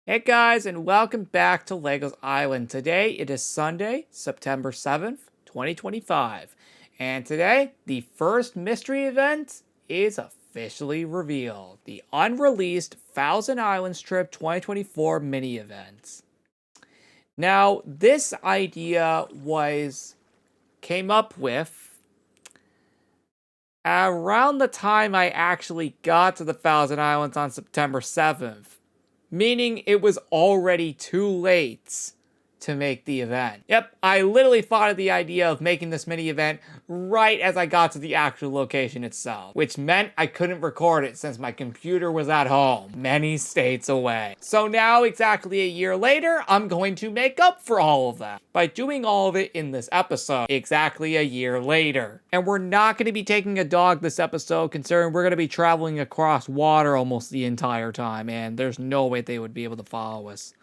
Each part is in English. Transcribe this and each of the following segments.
Hey guys, and welcome back to Legos Island. Today it is Sunday, September 7th, 2025. And today, the first mystery event is officially revealed. The Unreleased Thousand Islands Trip 2024 mini event. Now, this idea came up with around the time I actually got to the Thousand Islands on September 7th. Meaning it was already too late to make the event. Yep, I literally thought of the idea of making this mini event right as I got to the actual location itself, which meant I couldn't record it since my computer was at home, many states away. So now, exactly a year later, I'm going to make up for all of that by doing all of it in this episode, exactly a year later. And we're not going to be taking a dog this episode, considering we're going to be traveling across water almost the entire time, and there's no way they would be able to follow us.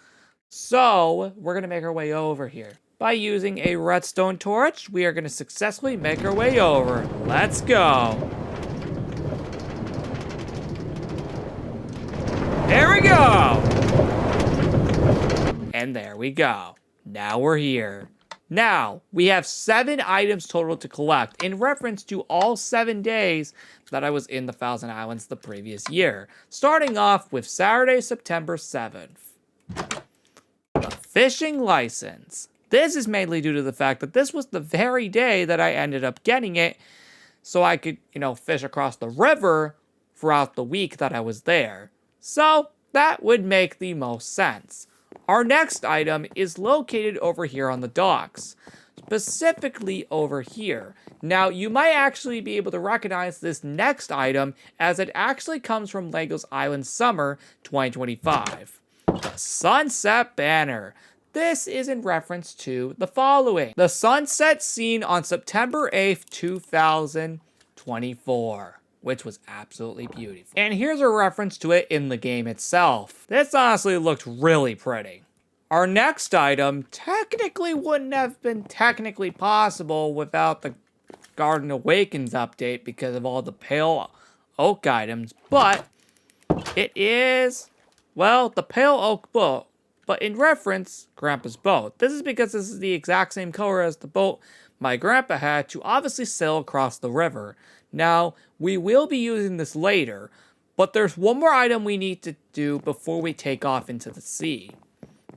So, we're going to make our way over here. By using a redstone torch, we are going to successfully make our way over. Let's go. There we go. And there we go. Now we're here. Now, we have 7 items total to collect in reference to all 7 days that I was in the Thousand Islands the previous year. Starting off with Saturday, September 7th. Fishing license. This is mainly due to the fact that this was the very day that I ended up getting it, so I could, fish across the river throughout the week that I was there. So that would make the most sense. Our next item is located over here on the docks, specifically over here. Now, you might actually be able to recognize this next item as it actually comes from Legos Island Summer 2025. The sunset banner. This is in reference to the following. The sunset seen on September 8th, 2024, which was absolutely beautiful. And here's a reference to it in the game itself. This honestly looked really pretty. Our next item technically wouldn't have been technically possible without the Garden Awakens update because of all the pale oak items, but it is... well, the pale oak boat, but in reference, Grandpa's boat. This is because this is the exact same color as the boat my grandpa had to obviously sail across the river. Now, we will be using this later, but there's one more item we need to do before we take off into the sea.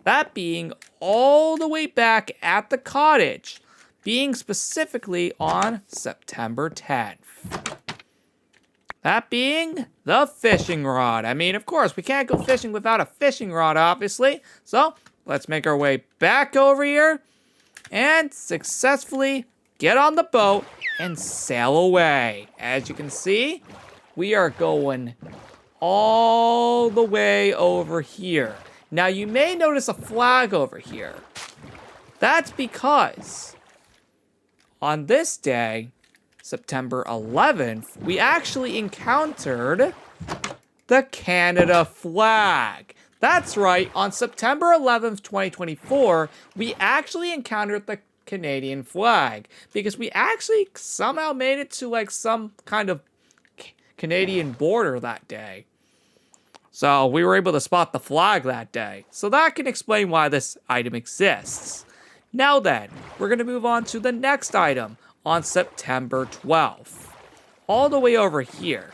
That being all the way back at the cottage, being specifically on September 10th. That being the fishing rod. I mean, of course, we can't go fishing without a fishing rod, obviously. So, let's make our way back over here and successfully get on the boat and sail away. As you can see, we are going all the way over here. Now, you may notice a flag over here. That's because on this day, September 11th, we actually encountered the Canada flag. That's right, on September 11th, 2024, we actually encountered the Canadian flag because we actually somehow made it to some kind of Canadian border that day. So we were able to spot the flag that day. So that can explain why this item exists. Now then, we're going to move on to the next item. On September 12th, all the way over here.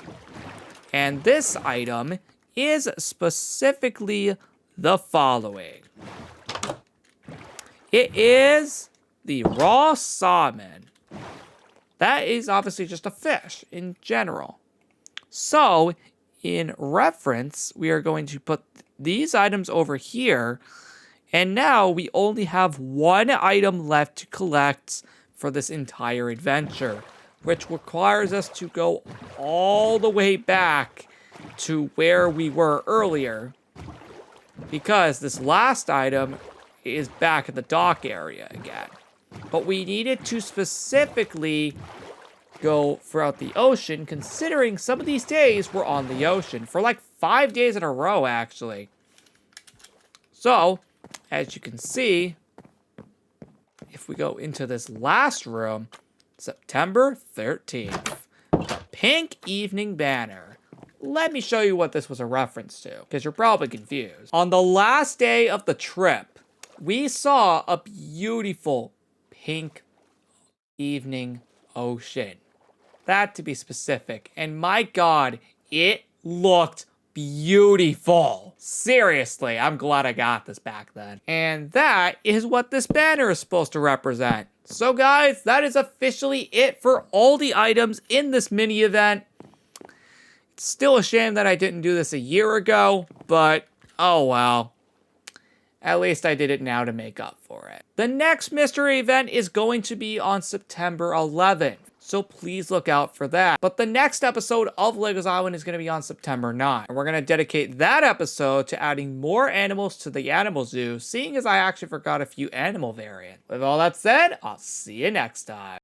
And this item is specifically the following. It is the raw salmon. That is obviously just a fish in general. So, in reference, we are going to put these items over here. And now we only have one item left to collect for this entire adventure, which requires us to go all the way back to where we were earlier, because this last item is back at the dock area again. But we needed to specifically go throughout the ocean, considering some of these days were on the ocean, for 5 days in a row, actually. So, as you can see, if we go into this last room, September 13th, the pink evening banner. let me show you what this was a reference to, because you're probably confused. On the last day of the trip, we saw a beautiful pink evening ocean. That to be specific. And my God, it looked beautiful. Seriously, I'm glad I got this back then. And that is what this banner is supposed to represent. So guys, that is officially it for all the items in this mini event. It's still a shame that I didn't do this a year ago, but oh well. At least I did it now to make up for it. The next mystery event is going to be on September 11th. So please look out for that. But the next episode of Lego's Island is going to be on September 9th. And we're going to dedicate that episode to adding more animals to the animal zoo, seeing as I actually forgot a few animal variants. With all that said, I'll see you next time.